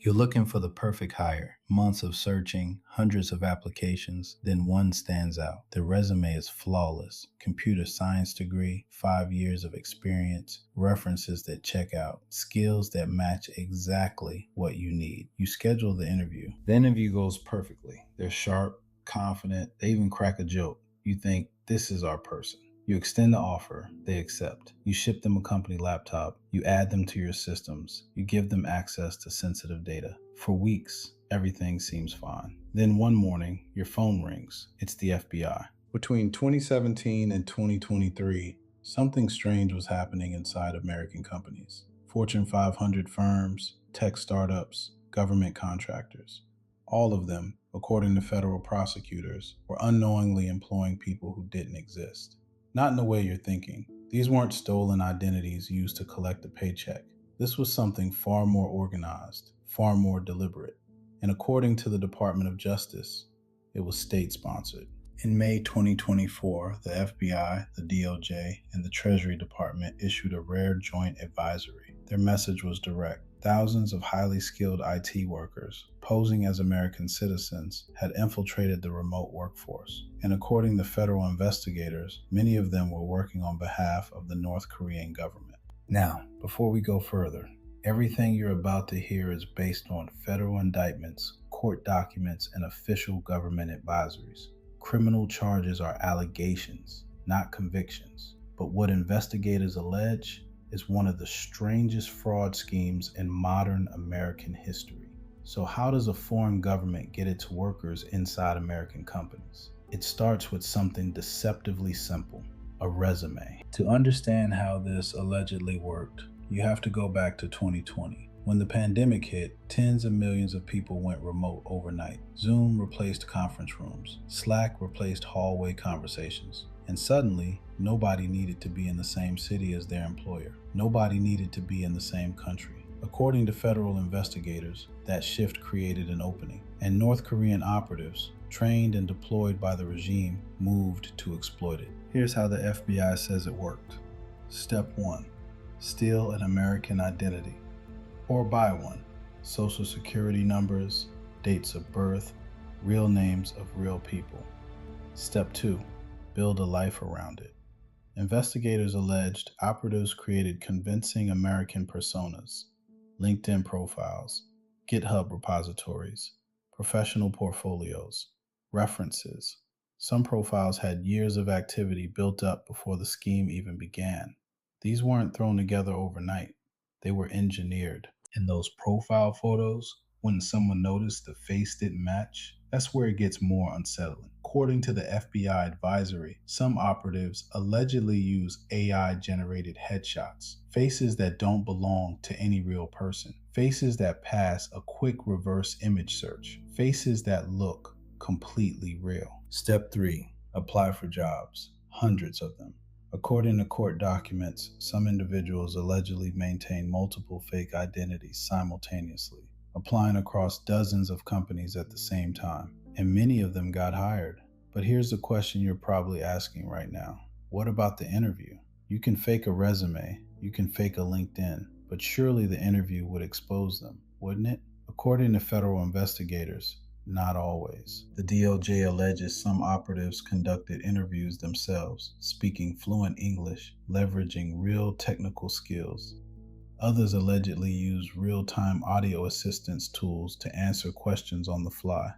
You're looking for the perfect hire. Months of searching, hundreds of applications, then one stands out. The resume is flawless. Computer science degree, 5 years of experience, references that check out, skills that match exactly what you need. You schedule the interview. The interview goes perfectly. They're sharp, confident, they even crack a joke. You think, this is our person. You extend the offer, they accept. You ship them a company laptop, you add them to your systems, you give them access to sensitive data. For weeks, everything seems fine. Then one morning, your phone rings. It's the FBI. Between 2017 and 2023, something strange was happening inside American companies. Fortune 500 firms, tech startups, government contractors. All of them, according to federal prosecutors, were unknowingly employing people who didn't exist. Not in the way you're thinking. These weren't stolen identities used to collect a paycheck. This was something far more organized, far more deliberate. And according to the Department of Justice, it was state-sponsored. In May 2024, the FBI, the DOJ, and the Treasury Department issued a rare joint advisory. Their message was direct. Thousands of highly skilled IT workers, posing as American citizens, had infiltrated the remote workforce. And according to federal investigators, many of them were working on behalf of the North Korean government. Now, before we go further, everything you're about to hear is based on federal indictments, court documents, and official government advisories. Criminal charges are allegations, not convictions. But what investigators allege is one of the strangest fraud schemes in modern American history. So how does a foreign government get its workers inside American companies? It starts with something deceptively simple, a resume. To understand how this allegedly worked, you have to go back to 2020. When the pandemic hit, tens of millions of people went remote overnight. Zoom replaced conference rooms. Slack replaced hallway conversations. And suddenly, nobody needed to be in the same city as their employer. Nobody needed to be in the same country. According to federal investigators, that shift created an opening, and North Korean operatives, trained and deployed by the regime, moved to exploit it. Here's how the FBI says it worked. Step 1. Steal an American identity, or buy one. Social security numbers, dates of birth, real names of real people. Step 2. Build a life around it. Investigators alleged operatives created convincing American personas, LinkedIn profiles, GitHub repositories, professional portfolios, references. Some profiles had years of activity built up before the scheme even began. These weren't thrown together overnight. They were engineered. And those profile photos, when someone noticed the face didn't match, that's where it gets more unsettling. According to the FBI advisory, some operatives allegedly use AI-generated headshots, faces that don't belong to any real person, faces that pass a quick reverse image search, faces that look completely real. Step 3. Apply for jobs. Hundreds of them. According to court documents, some individuals allegedly maintain multiple fake identities simultaneously, applying across dozens of companies at the same time, and many of them got hired. But here's the question you're probably asking right now. What about the interview? You can fake a resume, you can fake a LinkedIn, but surely the interview would expose them, wouldn't it? According to federal investigators, not always. The DOJ alleges some operatives conducted interviews themselves, speaking fluent English, leveraging real technical skills. Others allegedly used real-time audio assistance tools to answer questions on the fly.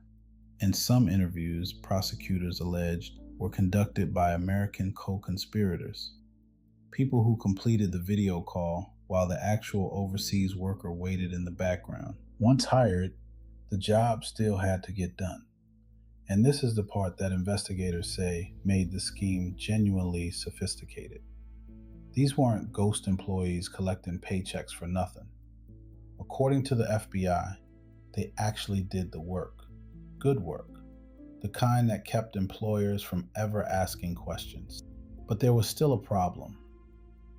And some interviews, prosecutors alleged, were conducted by American co-conspirators, people who completed the video call while the actual overseas worker waited in the background. Once hired, the job still had to get done. And this is the part that investigators say made the scheme genuinely sophisticated. These weren't ghost employees collecting paychecks for nothing. According to the FBI, they actually did the work. Good work. The kind that kept employers from ever asking questions. But there was still a problem.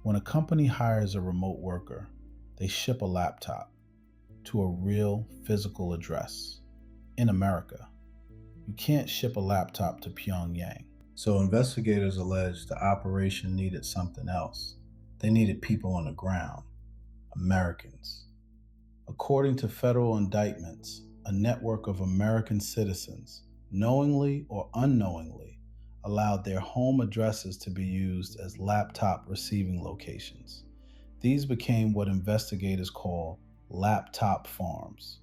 When a company hires a remote worker, they ship a laptop to a real physical address in America. You can't ship a laptop to Pyongyang. So investigators allege the operation needed something else. They needed people on the ground, Americans. According to federal indictments, a network of American citizens, knowingly or unknowingly, allowed their home addresses to be used as laptop receiving locations. These became what investigators call laptop farms,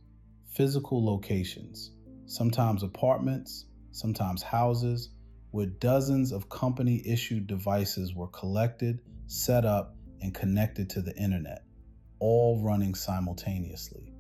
physical locations, sometimes apartments, sometimes houses, where dozens of company-issued devices were collected, set up, and connected to the internet, all running simultaneously,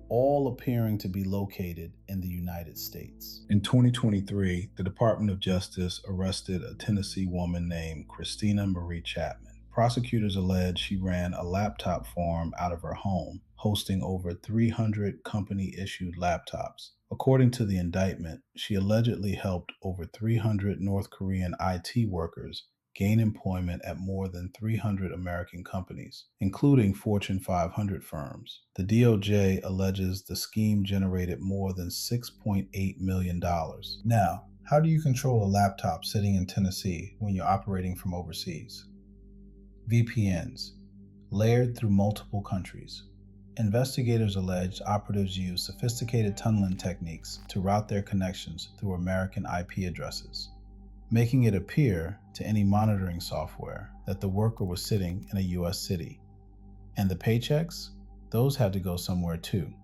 all appearing to be located in the United States. In 2023, the Department of Justice arrested a Tennessee woman named Christina Marie Chapman. Prosecutors allege she ran a laptop farm out of her home, hosting over 300 company-issued laptops. According to the indictment, she allegedly helped over 300 North Korean IT workers gain employment at more than 300 American companies, including Fortune 500 firms. The DOJ alleges the scheme generated more than $6.8 million. Now, how do you control a laptop sitting in Tennessee when you're operating from overseas? VPNs, layered through multiple countries. Investigators allege operatives use sophisticated tunneling techniques to route their connections through American IP addresses, making it appear to any monitoring software that the worker was sitting in a U.S. city. And the paychecks? Those had to go somewhere too.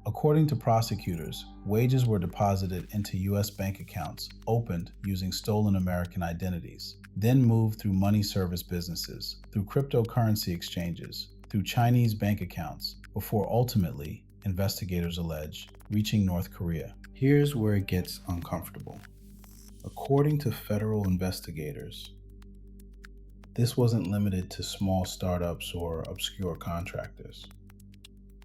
According to prosecutors, wages were deposited into U.S. bank accounts opened using stolen American identities, then moved through money service businesses, through cryptocurrency exchanges, through Chinese bank accounts, before ultimately, investigators allege, reaching North Korea. Here's where it gets uncomfortable. According to federal investigators, this wasn't limited to small startups or obscure contractors.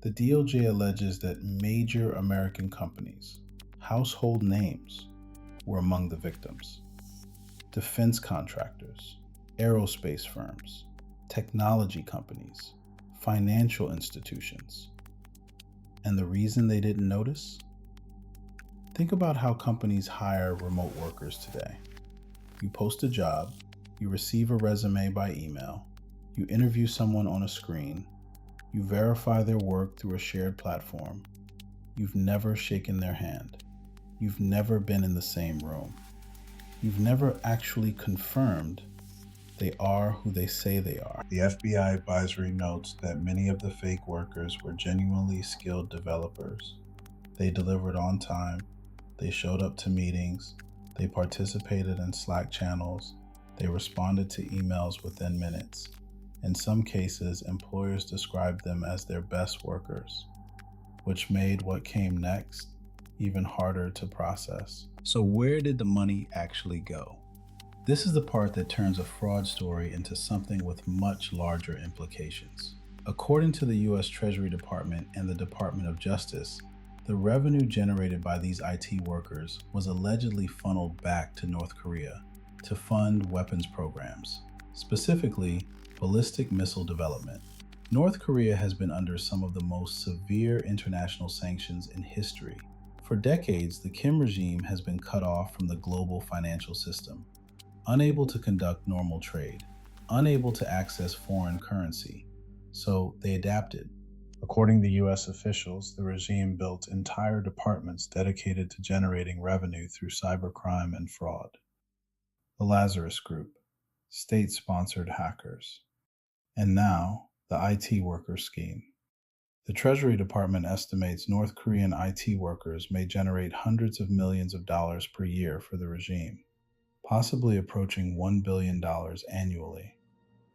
The DOJ alleges that major American companies, household names, were among the victims. Defense contractors, aerospace firms, technology companies, financial institutions. And the reason they didn't notice? Think about how companies hire remote workers today. You post a job, you receive a resume by email, you interview someone on a screen, you verify their work through a shared platform. You've never shaken their hand. You've never been in the same room. You've never actually confirmed they are who they say they are. The FBI advisory notes that many of the fake workers were genuinely skilled developers. They delivered on time. They showed up to meetings. They participated in Slack channels. They responded to emails within minutes. In some cases, employers described them as their best workers, which made what came next even harder to process. So where did the money actually go? This is the part that turns a fraud story into something with much larger implications. According to the U.S. Treasury Department and the Department of Justice, the revenue generated by these IT workers was allegedly funneled back to North Korea to fund weapons programs, specifically ballistic missile development. North Korea has been under some of the most severe international sanctions in history. For decades, the Kim regime has been cut off from the global financial system, unable to conduct normal trade, unable to access foreign currency. So they adapted. According to U.S. officials, the regime built entire departments dedicated to generating revenue through cybercrime and fraud. The Lazarus Group, state-sponsored hackers. And now, the IT worker scheme. The Treasury Department estimates North Korean IT workers may generate hundreds of millions of dollars per year for the regime, possibly approaching $1 billion annually.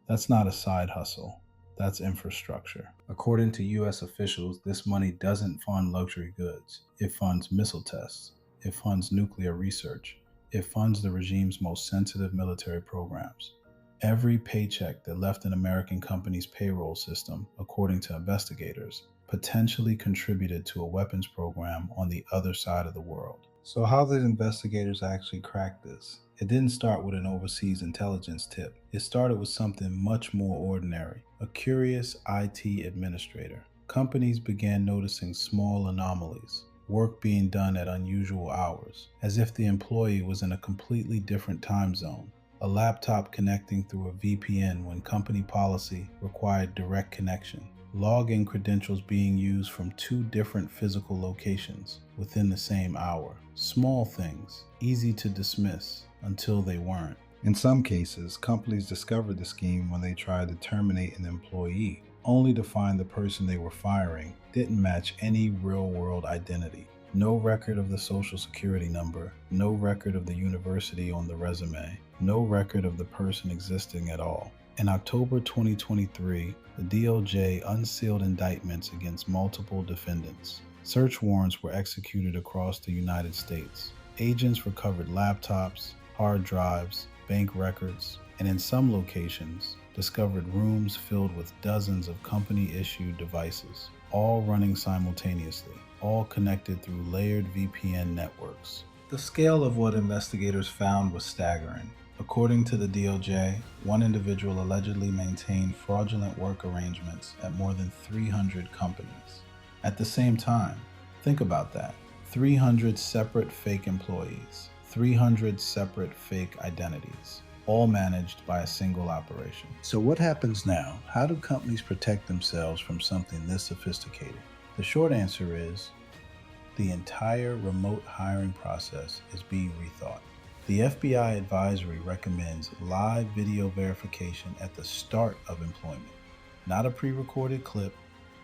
That's not a side hustle. That's infrastructure. According to U.S. officials, this money doesn't fund luxury goods. It funds missile tests. It funds nuclear research. It funds the regime's most sensitive military programs. Every paycheck that left an American company's payroll system, according to investigators, potentially contributed to a weapons program on the other side of the world. So how did investigators actually crack this? It didn't start with an overseas intelligence tip. It started with something much more ordinary, a curious IT administrator. Companies began noticing small anomalies, work being done at unusual hours, as if the employee was in a completely different time zone. A laptop connecting through a VPN when company policy required direct connection. login credentials being used from two different physical locations within the same hour. Small things, easy to dismiss until they weren't. In some cases, companies discovered the scheme when they tried to terminate an employee, only to find the person they were firing didn't match any real-world identity. No record of the social security number, no record of the university on the resume, no record of the person existing at all. In October 2023, the DOJ unsealed indictments against multiple defendants. Search warrants were executed across the United States. Agents recovered laptops, hard drives, bank records, and in some locations, discovered rooms filled with dozens of company-issued devices, all running simultaneously, all connected through layered VPN networks. The scale of what investigators found was staggering. According to the DOJ, one individual allegedly maintained fraudulent work arrangements at more than 300 companies. At the same time, think about that. 300 separate fake employees, 300 separate fake identities, all managed by a single operation. So what happens now? How do companies protect themselves from something this sophisticated? The short answer is the entire remote hiring process is being rethought. The FBI advisory recommends live video verification at the start of employment, not a pre-recorded clip,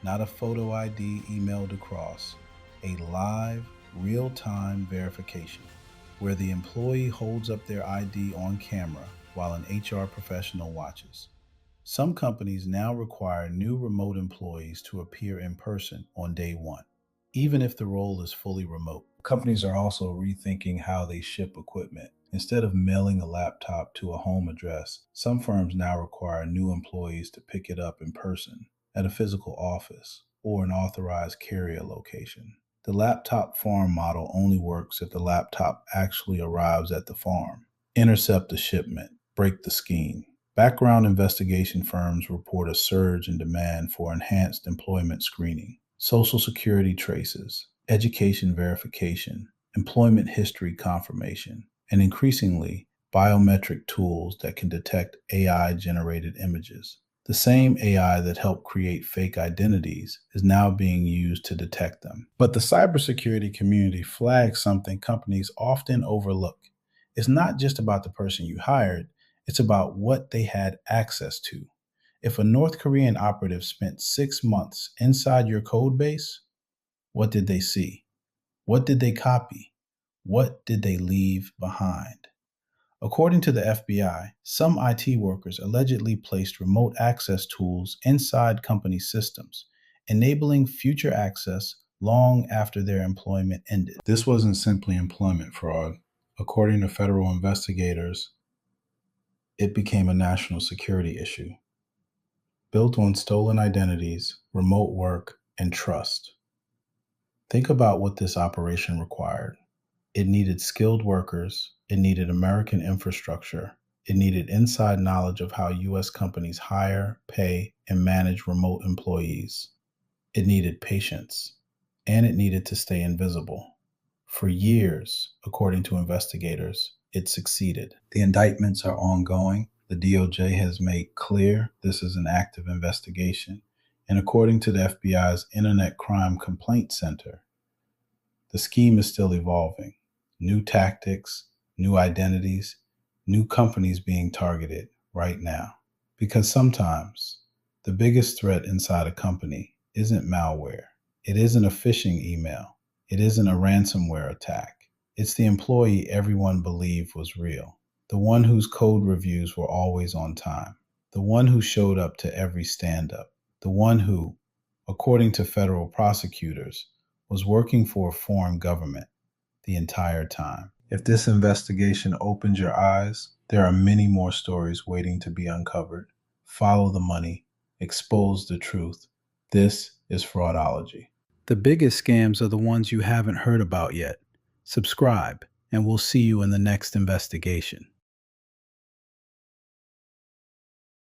not a photo ID emailed across, a live, real-time verification, where the employee holds up their ID on camera while an HR professional watches. Some companies now require new remote employees to appear in person on day one, even if the role is fully remote. Companies are also rethinking how they ship equipment. Instead of mailing a laptop to a home address, some firms now require new employees to pick it up in person at a physical office or an authorized carrier location. The laptop farm model only works if the laptop actually arrives at the farm. Intercept the shipment, break the scheme. Background investigation firms report a surge in demand for enhanced employment screening, social security traces, education verification, employment history confirmation, and increasingly, biometric tools that can detect AI-generated images. The same AI that helped create fake identities is now being used to detect them. But the cybersecurity community flags something companies often overlook. It's not just about the person you hired, it's about what they had access to. If a North Korean operative spent 6 months inside your code base, what did they see? What did they copy? What did they leave behind? According to the FBI, some IT workers allegedly placed remote access tools inside company systems, enabling future access long after their employment ended. This wasn't simply employment fraud. According to federal investigators, it became a national security issue, built on stolen identities, remote work, and trust. Think about what this operation required. It needed skilled workers, it needed American infrastructure, it needed inside knowledge of how U.S. companies hire, pay, and manage remote employees. It needed patience, and it needed to stay invisible. For years, according to investigators, it succeeded. The indictments are ongoing. The DOJ has made clear this is an active investigation. And according to the FBI's Internet Crime Complaint Center, the scheme is still evolving. New tactics, new identities, new companies being targeted right now. Because sometimes the biggest threat inside a company isn't malware. It isn't a phishing email. It isn't a ransomware attack. It's the employee everyone believed was real. The one whose code reviews were always on time. The one who showed up to every stand-up. The one who, according to federal prosecutors, was working for a foreign government the entire time. If this investigation opens your eyes, there are many more stories waiting to be uncovered. Follow the money, expose the truth. This is Fraudology. The biggest scams are the ones you haven't heard about yet. Subscribe, and we'll see you in the next investigation.